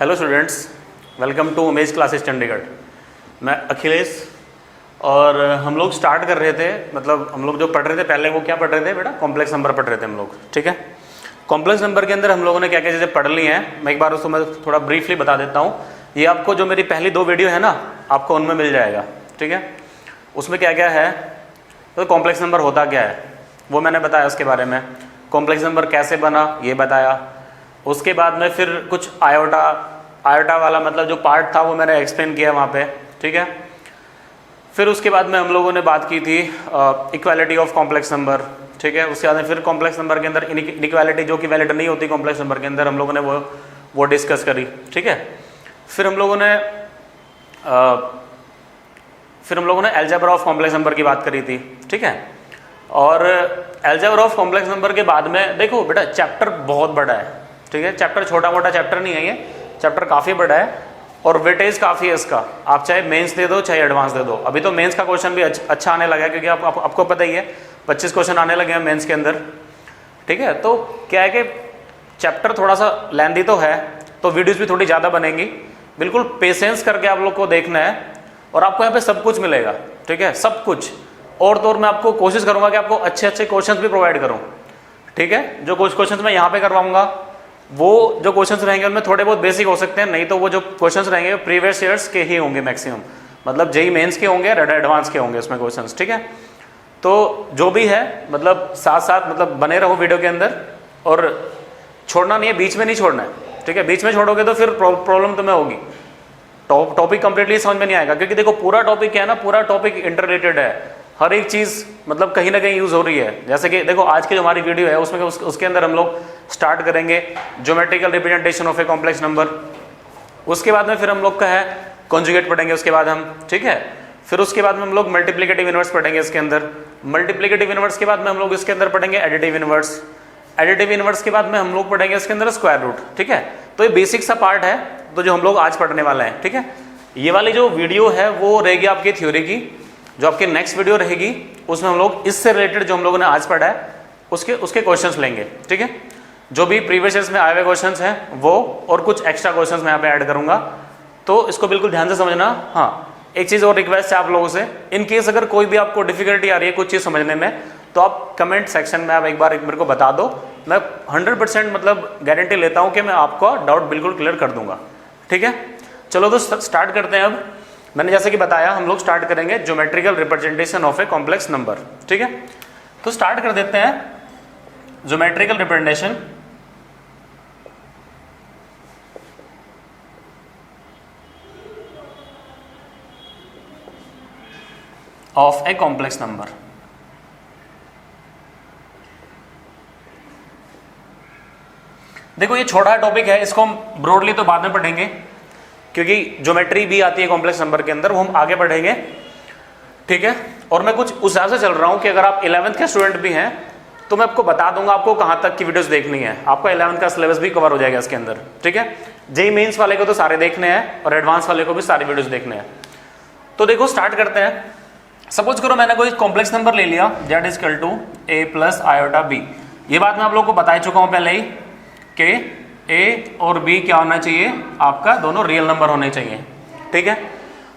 Hello students, welcome to Umesh classes Chandigarh. मैं अखिलेश और हम लोग स्टार्ट कर रहे थे, मतलब हम लोग जो पढ़ रहे थे पहले वो क्या पढ़ रहे थे बेटा, कॉम्प्लेक्स नंबर पढ़ रहे थे हम लोग। ठीक है, कॉम्प्लेक्स नंबर के अंदर हम लोगों ने क्या क्या चीज़ें पढ़ ली हैं मैं एक बार उसको मैं थोड़ा ब्रीफली बता देता हूँ। ये आपको जो मेरी पहली 2 वीडियो है ना, आपको उनमें मिल जाएगा। ठीक है, उसमें क्या क्या है, तो कॉम्प्लेक्स नंबर होता क्या है वो मैंने बताया, उसके बारे में कॉम्प्लेक्स नंबर कैसे बना ये बताया। उसके बाद में फिर कुछ आयोटा वाला मतलब जो पार्ट था वो मैंने एक्सप्लेन किया वहाँ पे। ठीक है, फिर उसके बाद में हम लोगों ने बात की थी इक्वालिटी ऑफ कॉम्प्लेक्स नंबर। ठीक है, उसके बाद में फिर कॉम्प्लेक्स नंबर के अंदर इनइक्वालिटी जो कि वैलिड नहीं होती कॉम्प्लेक्स नंबर के अंदर, हम लोगों ने वो डिस्कस करी। ठीक है, फिर हम लोगों ने अलजेब्रा ऑफ कॉम्प्लेक्स नंबर की बात करी थी। ठीक है, और अलजेब्रा ऑफ कॉम्प्लेक्स नंबर के बाद में देखो बेटा चैप्टर बहुत बड़ा है। ठीक है, चैप्टर छोटा मोटा चैप्टर नहीं है, ये चैप्टर काफ़ी बड़ा है और वेटेज काफ़ी है इसका। आप चाहे मेंस दे दो चाहे एडवांस दे दो। अभी तो मेंस का क्वेश्चन भी अच्छा आने लगा है, क्योंकि आपको पता ही है 25 क्वेश्चन आने लगे हैं मेंस के अंदर। ठीक है, तो क्या है कि चैप्टर थोड़ा सा लेंथी तो है, तो वीडियोज़ भी थोड़ी ज़्यादा बनेंगी। बिल्कुल पेशेंस करके आप लोग को देखना है और आपको यहाँ पे सब कुछ मिलेगा। ठीक है, सब कुछ। और तो और मैं आपको कोशिश करूँगा कि आपको अच्छे अच्छे क्वेश्चंस भी प्रोवाइड करूँ। ठीक है, जो कुछ क्वेश्चंस मैं यहाँ पे करवाऊँगा वो जो क्वेश्चंस रहेंगे उनमें थोड़े बहुत बेसिक हो सकते हैं, नहीं तो वो जो क्वेश्चंस रहेंगे प्रीवियस ईयर्स के ही होंगे मैक्सिमम, मतलब जेई मेंस के होंगे, एडवांस के होंगे उसमें क्वेश्चंस। ठीक है, तो जो भी है मतलब साथ साथ मतलब बने रहो वीडियो के अंदर और छोड़ना नहीं है, बीच में नहीं छोड़ना है। ठीक है, बीच में छोड़ोगे तो फिर प्रॉब्लम तुम्हें होगी, टॉपिक कंप्लीटली समझ में नहीं आएगा। क्योंकि देखो पूरा टॉपिक क्या है ना, पूरा टॉपिक इंटर रिलेटेड है, हर एक चीज़ मतलब कहीं ना कहीं यूज़ हो रही है। जैसे कि देखो आज की जो हमारी वीडियो है उसमें उसके अंदर हम लोग स्टार्ट करेंगे geometrical representation of a complex number. उसके बाद में फिर हम लोग का है कॉन्जुगेट पढ़ेंगे उसके बाद हम। ठीक है, फिर उसके बाद में हम लोग मल्टीप्लिकेटिव इनवर्स पढ़ेंगे इसके अंदर। मल्टीप्लिकेटिव इनवर्स के बाद में हम लोग इसके अंदर पढ़ेंगे एडिटिव इनवर्स। एडिटिव इनवर्स के बाद में हम लोग पढ़ेंगे इसके अंदर स्क्वायर रूट। ठीक है, तो ये बेसिक सा पार्ट है तो जो हम लोग आज पढ़ने वाले हैं। ठीक है, ये वाली जो वीडियो है वो रहेगी आपकी थ्योरी की। जो आपकी नेक्स्ट वीडियो रहेगी उसमें हम लोग इससे रिलेटेड जो हम लोगों ने आज पढ़ा है उसके क्वेश्चंस लेंगे। ठीक है, जो भी प्रीवियस ईयर्स में आए हुए क्वेश्चंस हैं वो और कुछ एक्स्ट्रा क्वेश्चंस मैं यहाँ पे ऐड करूंगा, तो इसको बिल्कुल ध्यान से समझना। हाँ, एक चीज़ और रिक्वेस्ट है आप लोगों से, इन केस अगर कोई भी आपको डिफिकल्टी आ रही है कुछ चीज़ समझने में, तो आप कमेंट सेक्शन में आप एक बार मेरे को बता दो। मैं 100% मतलब गारंटी लेता हूँ कि मैं आपका डाउट बिल्कुल क्लियर कर दूंगा। ठीक है, चलो तो स्टार्ट करते हैं। अब मैंने जैसे कि बताया हम लोग स्टार्ट करेंगे geometrical representation of a complex number. ठीक है, तो स्टार्ट कर देते हैं geometrical representation of a complex number. देखो ये छोटा टॉपिक है, इसको हम ब्रॉडली तो बाद में पढ़ेंगे, क्योंकि ज्योमेट्री भी आती है कॉम्प्लेक्स नंबर के अंदर, वो हम आगे पढ़ेंगे। ठीक है, और मैं कुछ उस हिसाब से चल रहा हूं कि अगर आप 11th के स्टूडेंट भी हैं तो मैं आपको बता दूंगा आपको कहां तक की वीडियोस देखनी है। आपका 11th का सिलेबस भी कवर हो जाएगा इसके अंदर। ठीक है, जेई मेंस वाले को तो सारे देखने हैं और एडवांस वाले को भी सारी वीडियोस देखने हैं। तो देखो स्टार्ट करते हैं। सपोज करो मैंने कोई कॉम्प्लेक्स नंबर ले लिया z equal to a plus iota b। ये बात मैं आप लोग को बता चुका हूं पहले ही कि a और b क्या होना चाहिए, आपका दोनों रियल नंबर होने चाहिए। ठीक है,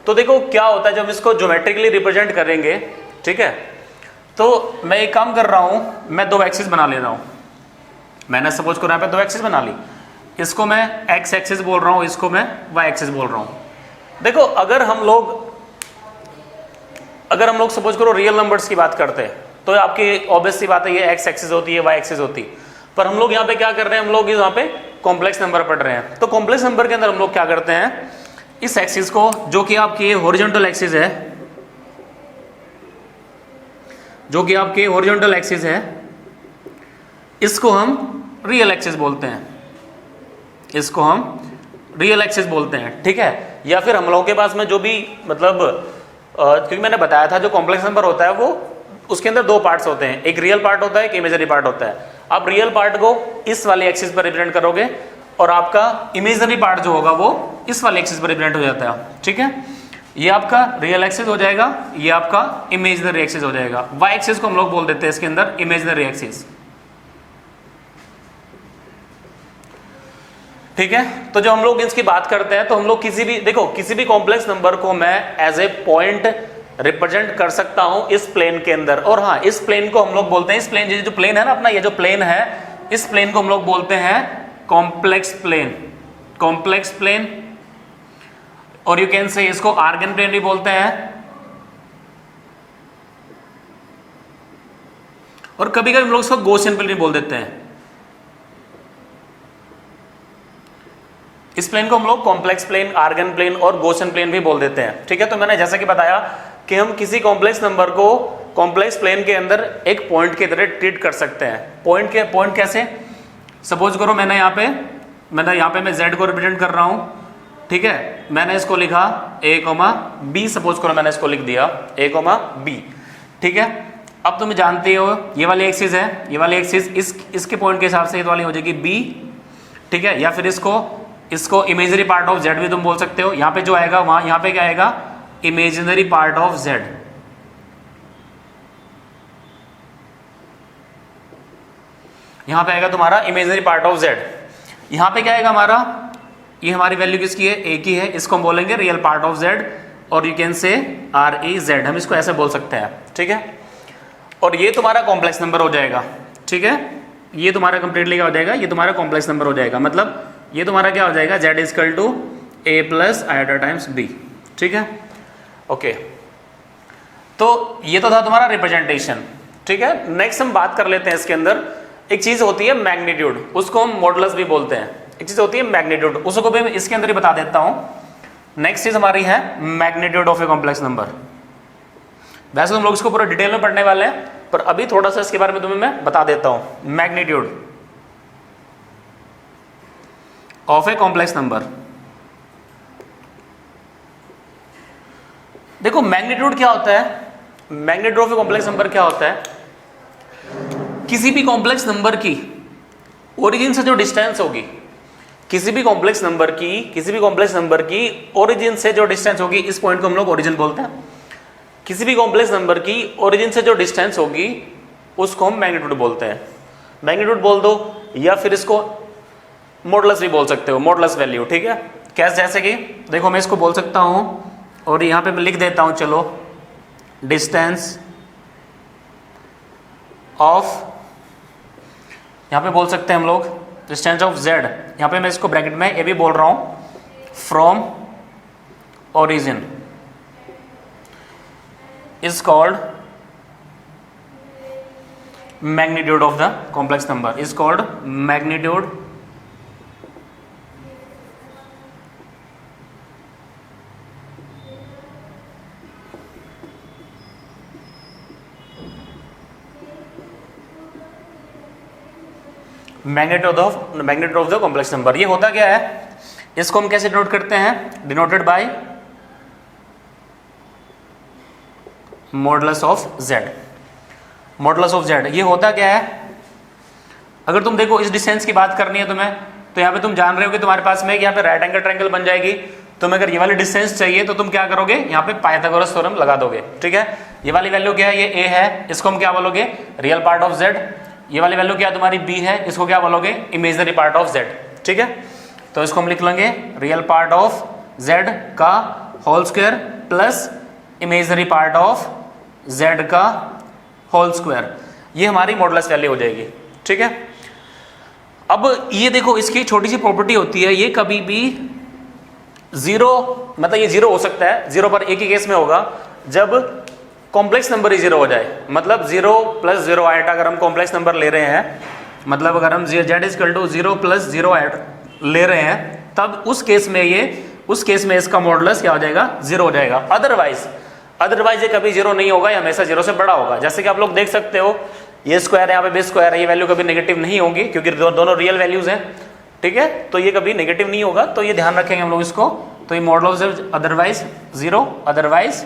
तो देखो क्या होता है जब इसको ज्योमेट्रिकली रिप्रेजेंट करेंगे। ठीक है, तो मैं एक काम कर रहा हूं, मैं 2 एक्सिस बना ले रहा हूं। मैंने सपोज करो यहाँ पे 2 एक्सिस बना ली, इसको मैं x एक्सिस बोल रहा हूं, इसको मैं y एक्सिस बोल रहा हूं। देखो अगर हम लोग सपोज करो रियल नंबर्स की बात करते हैं तो आपकी ऑब्वियस सी बात है ये x एक्सिस होती है, y एक्सिस होती है। पर हम लोग यहाँ पे क्या कर रहे हैं, हम लोग यहाँ पे कॉम्प्लेक्स नंबर पढ़ रहे हैं। तो कॉम्प्लेक्स नंबर के अंदर हम लोग क्या करते हैं, इस एक्सिस को जो कि आपकी हॉरिजॉन्टल एक्सिस है, जो कि आपके हॉरिजॉन्टल एक्सिस है, इसको हम रियल एक्सिस बोलते हैं। इसको हम रियल एक्सिस बोलते हैं। ठीक है, या फिर हम लोगों के पास में जो भी मतलब क्योंकि मैंने बताया था जो कॉम्प्लेक्स नंबर होता है वो उसके अंदर 2 पार्ट्स होते हैं, एक रियल पार्ट होता है, एक इमेजिनरी पार्ट होता है। आप रियल पार्ट को इस वाले एक्सिस पर रिप्रेजेंट करोगे और आपका इमेजिनरी पार्ट जो होगा वो इस वाले एक्सिस पर रिप्रेजेंट हो जाता है। ठीक है, ये आपका रियल एक्सिस हो जाएगा, ये आपका इमेजिनरी एक्सिस हो जाएगा। वाई एक्सिस को हम लोग बोल देते हैं इसके अंदर इमेजिनरी एक्सिस। ठीक है। तो जब हम लोग इसकी बात करते हैं तो हम लोग किसी भी, देखो किसी भी कॉम्प्लेक्स नंबर को मैं एज ए पॉइंट रिप्रेजेंट कर सकता हूं इस प्लेन के अंदर। और हाँ, इस प्लेन को हम लोग बोलते हैं, इस प्लेन, ये जो प्लेन है ना अपना, ये जो प्लेन है, इस प्लेन को हम लोग बोलते हैं कॉम्प्लेक्स प्लेन, कॉम्प्लेक्स प्लेन। और यू कैन से इसको आर्गन प्लेन भी बोलते हैं, और कभी कभी हम लोग इसको गॉसियन प्लेन भी बोल देते हैं। इस प्लेन को हम लोग कॉम्प्लेक्स प्लेन, आर्गन प्लेन और गॉसियन प्लेन भी बोल देते हैं। ठीक है। तो मैंने जैसा कि बताया कि हम किसी कॉम्प्लेक्स नंबर को कॉम्प्लेक्स प्लेन के अंदर एक पॉइंट की तरह ट्रीट कर सकते हैं। पॉइंट कैसे? सपोज करो मैंने यहाँ पे मैं z को रिप्रेजेंट कर रहा हूँ। ठीक है। मैंने इसको लिखा a, b, सपोज करो मैंने इसको लिख दिया a, b। ठीक है। अब तुम जानते हो ये वाली एक्सिस है, ये वाली एक्सिस इसके पॉइंट के हिसाब से ये वाली हो जाएगी b। ठीक है। या फिर इसको इमेजिनरी पार्ट ऑफ z भी तुम बोल सकते हो। यहाँ पे जो आएगा वहां, यहाँ पे क्या आएगा? Imaginary part of z। यहाँ पे आएगा तुम्हारा इमेजिनरी पार्ट ऑफ z। यहाँ पे क्या आएगा हमारा? ये हमारी वैल्यू किसकी है? a की है। इसको हम बोलेंगे रियल पार्ट ऑफ z, और यू कैन से REZ, हम इसको ऐसे बोल सकते हैं। ठीक है। और ये तुम्हारा कॉम्प्लेक्स नंबर हो जाएगा। ठीक है। ये तुम्हारा कंप्लीटली क्या हो जाएगा? ये तुम्हारा कॉम्प्लेक्स नंबर हो जाएगा। मतलब ये तुम्हारा क्या हो जाएगा? z equal to a plus iota times b। ठीक है। ओके। तो ये तो था तुम्हारा रिप्रेजेंटेशन। ठीक है। नेक्स्ट हम बात कर लेते हैं इसके अंदर एक चीज होती है मैग्नीट्यूड, उसको हम मॉडुलस भी बोलते हैं। एक चीज होती है मैग्नीट्यूड, उसको भी मैं इसके अंदर ही बता देता हूं। नेक्स्ट चीज हमारी है magnitude of a complex number. वैसे हम लोग इसको पूरा डिटेल में पढ़ने वाले हैं, पर अभी थोड़ा सा इसके बारे में तुम्हें मैं बता देता हूं। Magnitude of a complex number. देखो मैग्नीट्यूड क्या होता है? Magnitude of a complex number क्या होता है? किसी भी कॉम्प्लेक्स नंबर की ओरिजिन से जो डिस्टेंस होगी, किसी भी कॉम्प्लेक्स नंबर की ओरिजिन से जो डिस्टेंस होगी, इस पॉइंट को हम लोग ओरिजिन बोलते हैं। किसी भी कॉम्प्लेक्स नंबर की ओरिजिन से जो डिस्टेंस होगी उसको हम मैग्नीट्यूड बोलते हैं। मैग्नीट्यूड बोल दो, या फिर इसको मॉडुलस भी बोल सकते हो, मॉडुलस वैल्यू। ठीक है। कैसे? जैसे कि देखो मैं इसको बोल सकता हूं, और यहाँ पे मैं लिख देता हूं, चलो, डिस्टेंस ऑफ, यहाँ पे बोल सकते हैं हम लोग डिस्टेंस ऑफ z। यहाँ पे मैं इसको ब्रैकेट में ये भी बोल रहा हूं, from origin is called magnitude of the complex number, is called magnitude magnitude of the complex number. ये होता क्या है? इसको हम कैसे डिनोट करते हैं? Denoted by modulus of z। Modulus of z ये होता क्या है? अगर तुम देखो इस डिस्टेंस की बात करनी है तुम्हें, तो यहाँ पे तुम जान रहे हो कि तुम्हारे पास में यहाँ पे राइट एंगल ट्रायंगल बन जाएगी। तुम्हें अगर ये वाली डिस्टेंस चाहिए तो तुम क्या करोगे? यहाँ पे पाइथागोरस थ्योरम लगा दोगे। ठीक है। ये वाली वैल्यू क्या है? ये a है, इसको हम क्या बोलोगे? Real part of z। ये वाली वैल्यू क्या तुम्हारी b है, इसको क्या बोलोगे? Imaginary part of z। ठीक है। तो इसको हम लिख लेंगे रियल पार्ट ऑफ z का whole square plus imaginary part of z का होल स्क्वायर। ये हमारी मॉडुलस वैल्यू हो जाएगी। ठीक है। अब ये देखो इसकी छोटी सी प्रॉपर्टी होती है, ये कभी भी जीरो, मतलब ये जीरो हो सकता है, जीरो पर एक ही केस में होगा जब कॉम्प्लेक्स नंबर ही जीरो हो जाए। मतलब 0 + 0 आयोटा अगर हम कॉम्प्लेक्स नंबर ले रहे हैं, मतलब अगर हम z = 0 + 0 आयोटा ले रहे हैं, तब उस केस में इसका मॉडुलस क्या हो जाएगा? 0 हो जाएगा। अदरवाइज ये कभी 0 नहीं होगा, ये हमेशा 0 से बड़ा होगा। जैसे कि आप लोग देख सकते हो, ये स्क्वायर है, यहाँ पे भी स्क्वायर है, ये वैल्यू कभी नेगेटिव नहीं होगी क्योंकि दोनों रियल वैल्यूज हैं। ठीक है। तो ये कभी नेगेटिव नहीं होगा, तो ये ध्यान रखेंगे हम लोग इसको। तो ये modulus otherwise 0, otherwise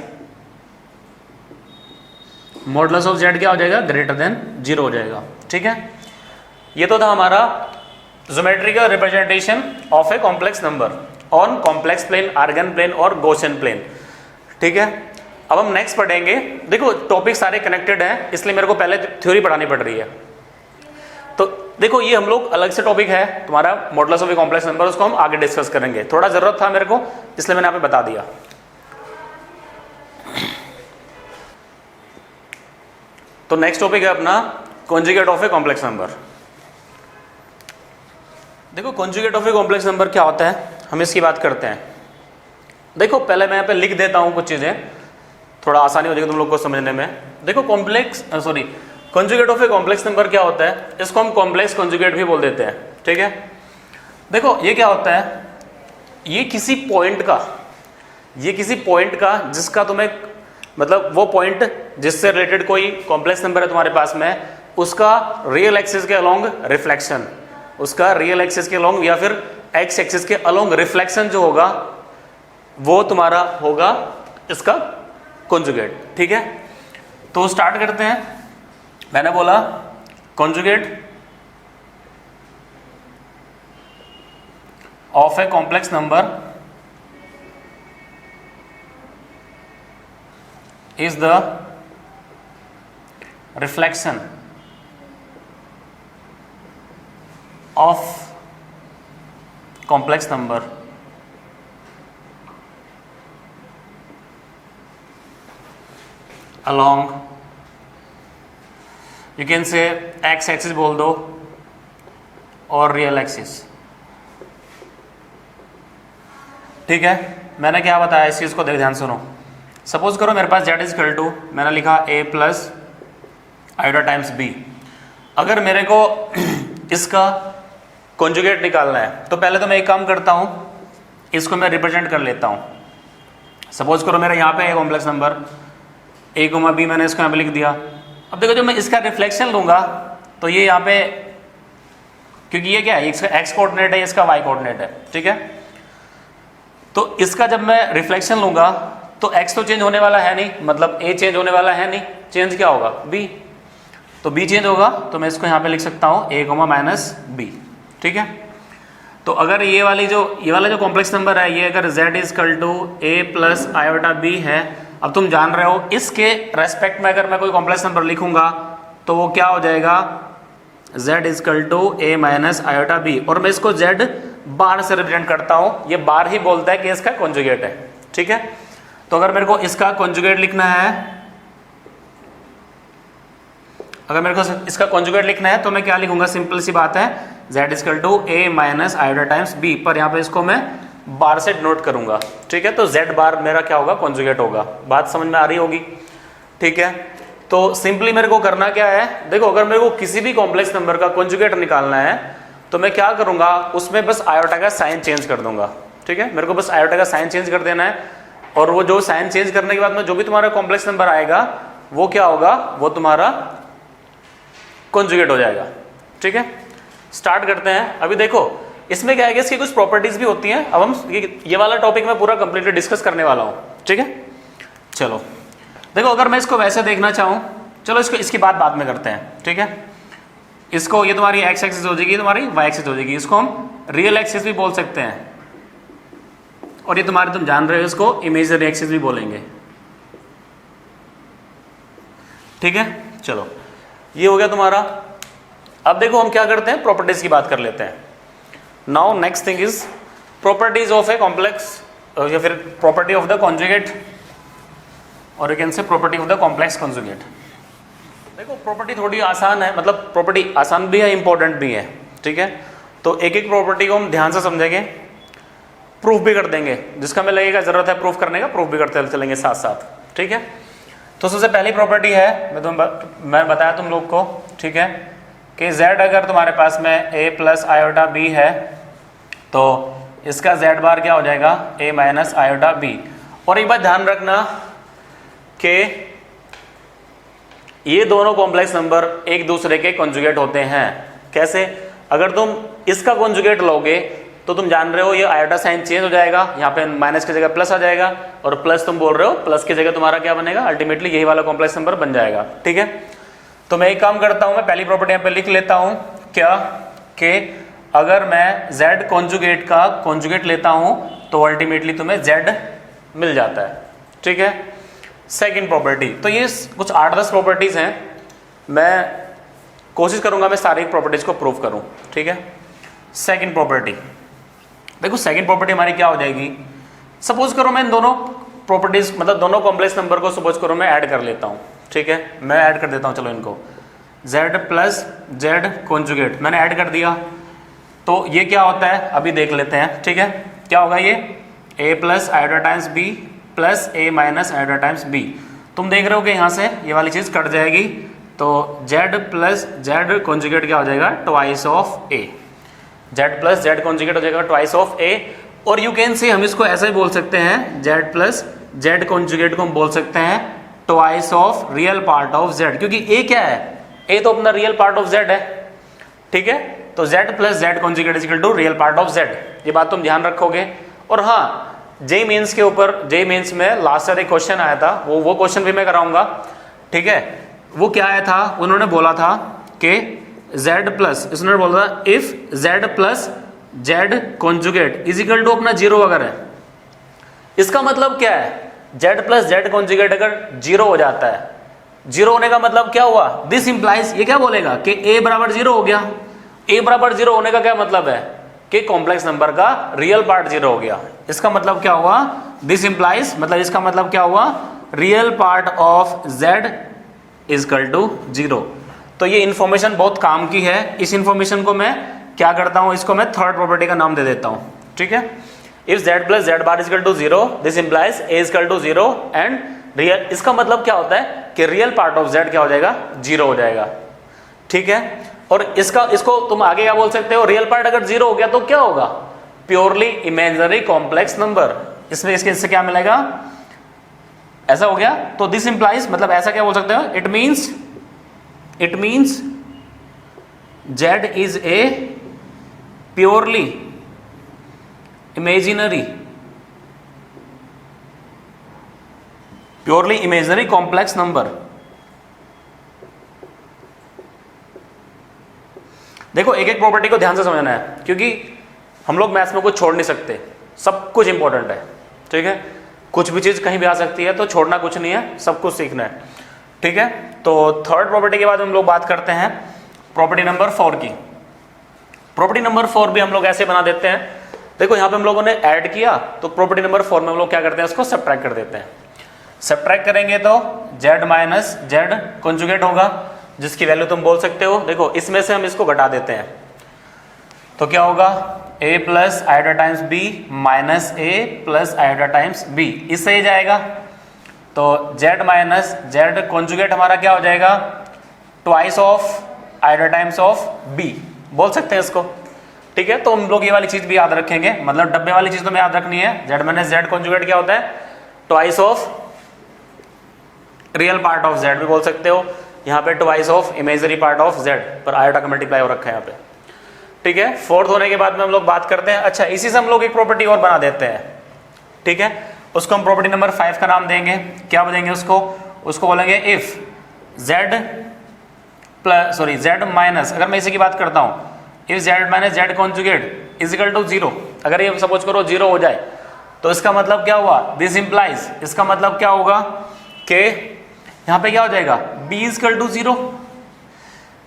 modulus of z क्या हो जाएगा? ग्रेटर देन 0 हो जाएगा। ठीक है। ये तो था हमारा geometrical representation of a complex number on complex plane, Argand plane और गॉसियन प्लेन। ठीक है। अब हम नेक्स्ट पढ़ेंगे। देखो टॉपिक सारे कनेक्टेड हैं, इसलिए मेरे को पहले थ्योरी पढ़ानी पड़ रही है। तो देखो ये हम लोग अलग से टॉपिक है तुम्हारा modulus of a complex number, उसको हम आगे डिस्कस करेंगे, थोड़ा जरूरत था मेरे को इसलिए मैंने यहाँ पे बता दिया। तो नेक्स्ट टॉपिक है अपना conjugate of a complex number. देखो conjugate of a complex number क्या होता है, हम इसकी बात करते हैं। देखो पहले मैं यहाँ पे लिख देता हूँ कुछ चीज़ें, थोड़ा आसानी हो जाएगी तुम लोग को समझने में। देखो conjugate of a complex number क्या होता है, इसको हम कॉम्प्लेक्स कॉन्जुगेट भी बोल देते हैं, ठीक है। देखो ये क्या होता है, ये किसी पॉइंट का जिसका तुम्हें मतलब वो पॉइंट जिससे रिलेटेड कोई कॉम्प्लेक्स नंबर है तुम्हारे पास में, उसका रियल एक्सिस के अलोंग रिफ्लेक्शन, उसका रियल एक्सिस के अलोंग या फिर एक्स एक्सिस के अलोंग रिफ्लेक्शन जो होगा वो तुम्हारा होगा इसका कॉन्जुगेट, ठीक है। तो स्टार्ट करते हैं। मैंने बोला conjugate of a complex number is the reflection of complex number along, you can say x axis बोल दो और रियल एक्सिस, ठीक है। मैंने क्या बताया इस चीज को देख ध्यान सुनो। सपोज करो मेरे पास z इज इक्वल टू, मैंने लिखा a plus iota times b। अगर मेरे को इसका कॉन्जुगेट निकालना है तो पहले तो मैं एक काम करता हूँ, इसको मैं रिप्रेजेंट कर लेता हूँ। सपोज करो मेरा यहाँ पे है कॉम्प्लेक्स नंबर a, b, मैंने इसको यहाँ पे लिख दिया। अब देखो जब मैं इसका रिफ्लेक्शन लूँगा तो ये यहाँ पे, क्योंकि ये क्या है, इसका x कोऑर्डिनेट है, इसका y कोऑर्डिनेट है, ठीक है। तो इसका जब मैं रिफ्लेक्शन लूँगा तो x तो चेंज होने वाला है नहीं, मतलब a चेंज होने वाला है नहीं, चेंज क्या होगा b, तो b चेंज होगा। तो मैं इसको यहाँ पे लिख सकता हूँ a माइनस b, ठीक है। तो अगर ये वाला जो कॉम्प्लेक्स नंबर है, ये अगर z is equal to a plus iota b है, अब तुम जान रहे हो इसके रेस्पेक्ट में अगर मैं कोई कॉम्प्लेक्स नंबर लिखूंगा तो वो क्या हो जाएगा, z is equal to a minus iota b, और मैं इसको z बार से रिप्रेजेंट करता हूँ। ये बार ही बोलता है कि इसका कॉन्जुगेट है, ठीक है। तो अगर मेरे को इसका कॉन्जुगेट लिखना है, तो मैं क्या लिखूंगा, सिंपल सी बात है, z is equal to a minus iota times b, पर यहाँ पे इसको मैं बार से डिनोट करूंगा, ठीक है। तो z बार मेरा क्या होगा, कॉन्जुगेट होगा। बात समझ में आ रही होगी, ठीक है। तो सिंपली मेरे को करना क्या है, देखो अगर मेरे को किसी भी कॉम्प्लेक्स नंबर का कॉन्जुगेट निकालना है तो मैं क्या करूंगा, उसमें बस आयोटा का साइन चेंज कर दूंगा, ठीक है। मेरे को बस आयोटा का साइन चेंज कर देना है, और वो जो साइन चेंज करने के बाद में जो भी तुम्हारा कॉम्प्लेक्स नंबर आएगा वो क्या होगा, वो तुम्हारा कॉन्जुगेट हो जाएगा, ठीक है। स्टार्ट करते हैं। अभी देखो इसमें क्या है कि इसकी कुछ प्रॉपर्टीज भी होती हैं। अब हम ये वाला टॉपिक मैं पूरा कंप्लीटली डिस्कस करने वाला हूँ, ठीक है। चलो देखो, अगर मैं इसको वैसे देखना चाहूँ, चलो इसकी बात बाद में करते हैं, ठीक है। इसको, ये तुम्हारी एक्स एक्सिस हो जाएगी, तुम्हारी वाई एक्सिस हो जाएगी, इसको हम रियल एक्सिस भी बोल सकते हैं, और ये तुम्हारे, तुम जान रहे हो इसको इमेजिनरी एक्सिस भी बोलेंगे, ठीक है। चलो ये हो गया तुम्हारा। अब देखो हम क्या करते हैं, प्रॉपर्टीज की बात कर लेते हैं। Now next thing is properties of a complex, या फिर प्रॉपर्टी ऑफ द कॉन्जुगेट, और you can say property of the complex conjugate. देखो प्रॉपर्टी थोड़ी आसान है, मतलब प्रॉपर्टी आसान भी है, इंपॉर्टेंट भी है, ठीक है। तो एक एक प्रॉपर्टी को हम ध्यान से समझेंगे, प्रूफ भी कर देंगे, जिसका हमें लगेगा जरूरत है प्रूफ करने का, प्रूफ भी करते चलेंगे साथ साथ, ठीक है। तो सबसे पहली प्रॉपर्टी है, मैं बताया तुम लोग को, ठीक है, कि z अगर तुम्हारे पास में a प्लस आयोटा b है तो इसका z बार क्या हो जाएगा, a माइनस आयोटा b। और एक बात ध्यान रखना कि ये दोनों कॉम्प्लेक्स नंबर एक दूसरे के कॉन्जुगेट होते हैं। कैसे, अगर तुम इसका कॉन्जुगेट लोगे तो तुम जान रहे हो ये आयोटा साइन चेंज हो जाएगा, यहाँ पे माइनस की जगह प्लस आ जाएगा, और प्लस तुम बोल रहे हो, प्लस की जगह तुम्हारा क्या बनेगा, अल्टीमेटली यही वाला कॉम्प्लेक्स नंबर बन जाएगा, ठीक है। तो मैं एक काम करता हूँ, मैं पहली प्रॉपर्टी यहाँ पे लिख लेता हूँ, क्या, कि अगर मैं z कॉन्जुगेट का कॉन्जुगेट लेता हूँ तो अल्टीमेटली तुम्हें z मिल जाता है, ठीक है। सेकेंड प्रॉपर्टी, तो ये कुछ 8-10 प्रॉपर्टीज हैं, मैं कोशिश करूंगा मैं सारी प्रॉपर्टीज को प्रूव करूं, ठीक है। सेकंड प्रॉपर्टी, देखो सेकंड प्रॉपर्टी हमारी क्या हो जाएगी, सपोज करो मैं इन दोनों प्रॉपर्टीज मतलब दोनों कॉम्प्लेक्स नंबर को सपोज करो मैं ऐड कर लेता हूं, ठीक है, मैं ऐड कर देता हूं, चलो इनको z प्लस जेड कॉन्जुगेट मैंने ऐड कर दिया, तो ये क्या होता है अभी देख लेते हैं, ठीक है। क्या होगा ये a plus iota times B plus a minus iota times B. तुम देख रहे हो कि यहाँ से ये वाली चीज कट जाएगी, तो z प्लस जेड कॉन्जुगेट क्या हो जाएगा twice of a, z plus z conjugate हो जाएगा ट्वाइस ऑफ a। और यू कैन सी हम इसको ऐसे ही बोल सकते हैं z प्लस जेड कॉन्जुगेट को हम बोल सकते हैं twice of real part of z, क्योंकि a क्या है, a तो अपना रियल पार्ट ऑफ z है, ठीक है। तो z plus z conjugate is equal to real part of z, ये बात तुम ध्यान रखोगे। और हाँ जेई मेंस के ऊपर, जेई मेंस में लास्ट ईयर एक क्वेश्चन आया था, वो क्वेश्चन भी मैं कराऊंगा, ठीक है। वो क्या आया था, उन्होंने बोला था कि z प्लस, इसने बोला था if z plus z conjugate is equal to अपना जीरो अगर है, इसका मतलब क्या है, z प्लस जेड कॉन्जुगेट अगर जीरो हो जाता है, जीरो होने का मतलब क्या हुआ, दिस इंप्लाइज, ये क्या बोलेगा कि a बराबर जीरो हो गया। a बराबर जीरो होने का क्या मतलब है कि कॉम्प्लेक्स नंबर का रियल पार्ट जीरो हो गया। इसका मतलब क्या हुआ, दिस इंप्लाइज, मतलब इसका मतलब क्या हुआ, real part of z is equal to zero. तो ये इंफॉर्मेशन बहुत काम की है, इस इंफॉर्मेशन को मैं क्या करता हूं, इसको मैं थर्ड प्रॉपर्टी का नाम दे देता हूं, ठीक है। If z plus z bar is equal to zero this implies a is equal to zero and real, इसका मतलब क्या होता है कि रियल पार्ट ऑफ z क्या हो जाएगा, जीरो हो जाएगा, ठीक है। और इसको तुम आगे क्या बोल सकते हो, रियल पार्ट अगर जीरो हो गया तो क्या होगा, प्योरली इमेजिनरी कॉम्प्लेक्स नंबर। इसमें इससे क्या मिलेगा, ऐसा हो गया, तो दिस इंप्लाइज, मतलब ऐसा क्या बोल सकते हो, it means z is a purely imaginary complex number. देखो एक एक प्रॉपर्टी को ध्यान से समझना है, क्योंकि हम लोग मैथ्स में कुछ छोड़ नहीं सकते, सब कुछ इंपॉर्टेंट है, ठीक है। कुछ भी चीज कहीं भी आ सकती है, तो छोड़ना कुछ नहीं है, सब कुछ सीखना है, ठीक है। तो थर्ड प्रॉपर्टी के बाद हम लोग बात करते हैं प्रॉपर्टी नंबर 4 की। प्रॉपर्टी नंबर 4 भी हम लोग ऐसे बना देते हैं, देखो यहाँ पे हम लोगों ने ऐड किया, तो प्रॉपर्टी नंबर 4 में हम लोग क्या करते हैं, इसको सब्ट्रैक्ट कर देते हैं। सब्ट्रैक्ट करेंगे तो z माइनस जेड कॉन्जुगेट होगा, जिसकी वैल्यू तुम बोल सकते हो, देखो इसमें से हम इसको घटा देते हैं, तो क्या होगा a plus iota times b minus a plus iota times b, इससे ही जाएगा। तो z माइनस जेड कॉन्जुगेट हमारा क्या हो जाएगा, twice of iota times of b बोल सकते हैं इसको, ठीक है। तो हम लोग ये वाली चीज भी याद रखेंगे, मतलब डब्बे वाली चीज तो हमें याद रखनी है, z माइनस जेड कॉन्जुगेट क्या होता है, twice of real part of z भी बोल सकते हो, यहाँ पे twice of imaginary part of z पर आयोटा का मल्टीप्लाई हो रखा है यहाँ पे, ठीक है। फोर्थ होने के बाद में हम लोग बात करते हैं, अच्छा इसी से हम लोग एक प्रॉपर्टी और बना देते हैं, ठीक है। उसको हम प्रॉपर्टी नंबर 5 का नाम देंगे, क्या देंगे उसको बोलेंगे if z plus sorry z minus, अगर मैं इसी की बात करता हूँ, if z minus z conjugate is equal to zero, अगर ये सपोज करो जीरो हो जाए, तो इसका मतलब क्या हुआ, दिस इंप्लाइज, इसका मतलब क्या होगा कि यहाँ पे क्या हो जाएगा, b is equal to zero.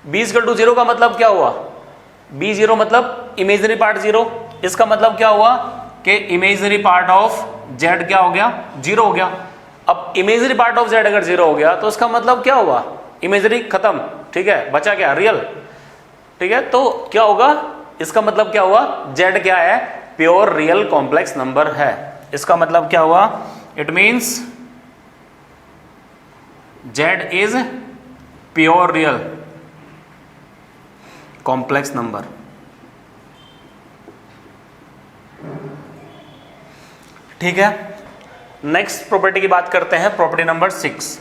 b is equal to zero का मतलब क्या हुआ, b जीरो मतलब इमेजिनरी पार्ट जीरो, इसका मतलब क्या हुआ कि इमेजिनरी पार्ट ऑफ z क्या हो गया, जीरो हो गया। अब इमेजिनरी पार्ट ऑफ z अगर जीरो हो गया तो इसका मतलब क्या हुआ, इमेजिनरी खत्म, ठीक है, बचा क्या, रियल, ठीक है। तो क्या होगा, इसका मतलब क्या हुआ, z क्या है, प्योर रियल कॉम्प्लेक्स नंबर है। इसका मतलब क्या हुआ, it means z is pure real complex number. ठीक है, नेक्स्ट प्रॉपर्टी की बात करते हैं, प्रॉपर्टी नंबर 6।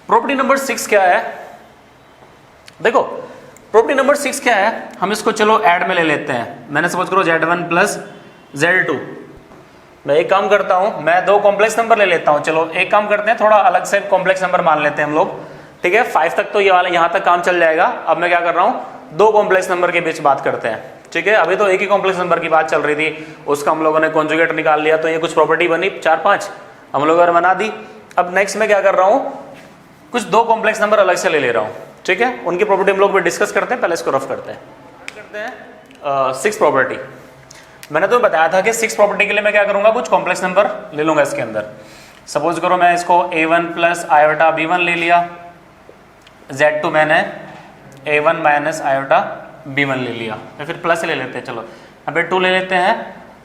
प्रॉपर्टी नंबर 6 क्या है, देखो प्रॉपर्टी नंबर 6 क्या है, हम इसको चलो ऐड में ले लेते हैं। मैंने सपोज करो z1 प्लस z2, मैं एक काम करता हूं, मैं दो कॉम्प्लेक्स नंबर ले लेता हूं। चलो एक काम करते हैं, थोड़ा अलग से कॉम्प्लेक्स नंबर मान लेते हैं हम लोग, ठीक है। 5 तक तो ये वाला यहां तक काम चल जाएगा। अब मैं क्या कर रहा हूं, दो कॉम्प्लेक्स नंबर के बीच बात करते हैं, ठीक है। अभी तो एक ही कॉम्प्लेक्स नंबर की बात चल रही थी, उसका हम लोगों ने कॉन्जुगेट निकाल लिया, तो ये कुछ प्रॉपर्टी बनी 4-5 हम लोगों ने बना दी। अब नेक्स्ट में क्या कर रहा हूं, कुछ दो कॉम्प्लेक्स नंबर अलग से ले ले रहा हूं, ठीक है, उनकी प्रॉपर्टी हम लोग भी डिस्कस करते हैं, पहले इसको रफ करते हैं। 6 प्रॉपर्टी मैंने तो बताया था कि 6 प्रॉपर्टी के लिए मैं क्या करूंगा, कुछ कॉम्प्लेक्स नंबर ले लूंगा इसके अंदर। सपोज करो मैं इसको a1 प्लस आयोटा b1 ले लिया, z2 मैंने a1 माइनस आयोटा b1 ले लिया, या फिर प्लस ले लेते हैं, चलो अब 2 ले लेते हैं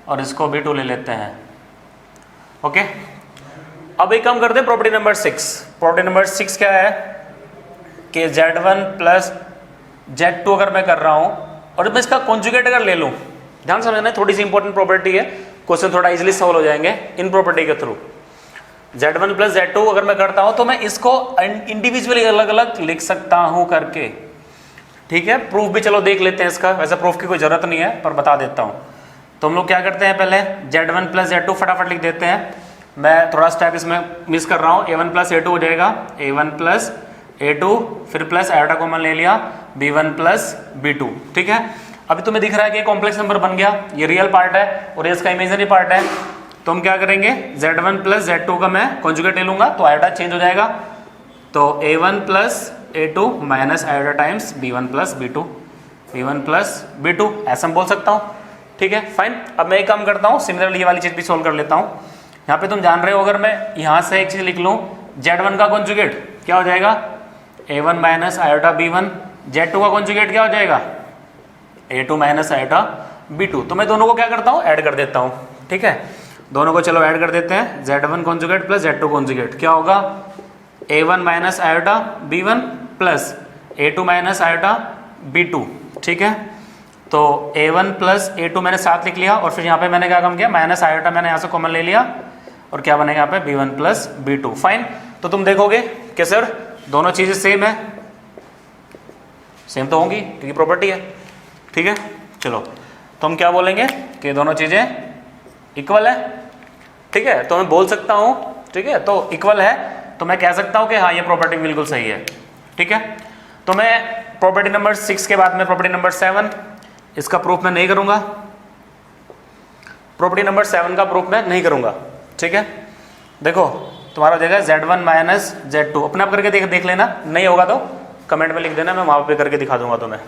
और इसको भी 2 ले लेते हैं। ओके, अब एक काम करते हैं प्रॉपर्टी नंबर 6। प्रॉपर्टी नंबर 6 क्या है कि z1 प्लस z2 अगर मैं कर रहा हूं और मैं इसका कॉन्जुगेट अगर ले लूं, ध्यान समझना, थोड़ी सी इंपॉर्टेंट प्रॉपर्टी है, क्वेश्चन थोड़ा इजीली सॉल्व हो जाएंगे इन प्रॉपर्टी के थ्रू। z1 प्लस z2 अगर मैं करता हूं तो मैं इसको इंडिविजुअली अलग अलग लिख सकता हूं करके, ठीक है। प्रूफ भी चलो देख लेते हैं इसका, वैसे प्रूफ की कोई जरूरत नहीं है पर बता देता हूं। तो हम लोग क्या करते हैं, पहले z1 प्लस z2 फटाफट लिख देते हैं। मैं थोड़ा स्टेप इसमें मिस कर रहा हूं, a1 प्लस a2 हो जाएगा, a1 प्लस a2 फिर प्लस आयोटा कॉमन ले लिया, b1 प्लस b2, ठीक है। अभी तुम्हें दिख रहा है कि कॉम्प्लेक्स नंबर बन गया, ये रियल पार्ट है और ये इसका इमेजिनरी पार्ट है। तो हम क्या करेंगे, z1 प्लस z2 का मैं कॉन्जुगेट ले लूंगा तो आयोटा चेंज हो जाएगा, तो a1 plus a2 minus iota times b1 plus b2, b1 plus b2 ऐसा मैं बोल सकता हूँ, ठीक है फाइन। अब मैं एक काम करता हूँ, सिमिलरली ये वाली चीज भी सोल्व कर लेता हूँ। यहाँ पे तुम जान रहे हो, अगर मैं यहाँ से एक चीज लिख लूँ, z1 का कॉन्जुगेट क्या हो जाएगा, a1 minus iota b1, z2 का कॉन्जुगेट क्या हो जाएगा, a2 माइनस आयोटा b2। तो मैं दोनों को क्या करता हूँ, ऐड कर देता हूँ, ठीक है। दोनों को चलो ऐड कर देते हैं, z1 conjugate plus z2 conjugate क्या होगा, a1 minus iota b1 plus a2 minus iota b2, ठीक है। तो a1 प्लस a2 मैंने साथ लिख लिया और फिर यहाँ पे मैंने क्या काम किया, माइनस आयोटा मैंने यहाँ से कॉमन ले लिया और क्या बनेगा यहाँ पे b1 प्लस b2, फाइन। तो तुम देखोगे कि सर दोनों चीजें सेम है, सेम तो होंगी क्योंकि प्रॉपर्टी है, ठीक है। चलो तो हम क्या बोलेंगे कि दोनों चीजें इक्वल है, ठीक है। तो मैं बोल सकता हूं, ठीक है, तो इक्वल है तो मैं कह सकता हूं कि हाँ ये प्रॉपर्टी बिल्कुल सही है, ठीक है। तो मैं प्रॉपर्टी नंबर 6 के बाद में प्रॉपर्टी नंबर 7, इसका प्रूफ मैं नहीं करूंगा, प्रॉपर्टी नंबर 7 का प्रूफ मैं नहीं करूंगा, ठीक है। देखो तुम्हारा हो जाएगा z1 माइनस z2, अपने आप करके देख लेना, नहीं होगा तो कमेंट में लिख देना, मैं वहां पे करके दिखा दूंगा तुम्हें,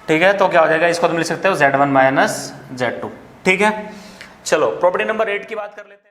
ठीक है। तो क्या हो जाएगा, इसको तुम लिख सकते हो z1 माइनस z2, ठीक है। चलो प्रॉपर्टी नंबर 8 की बात कर लेते हैं।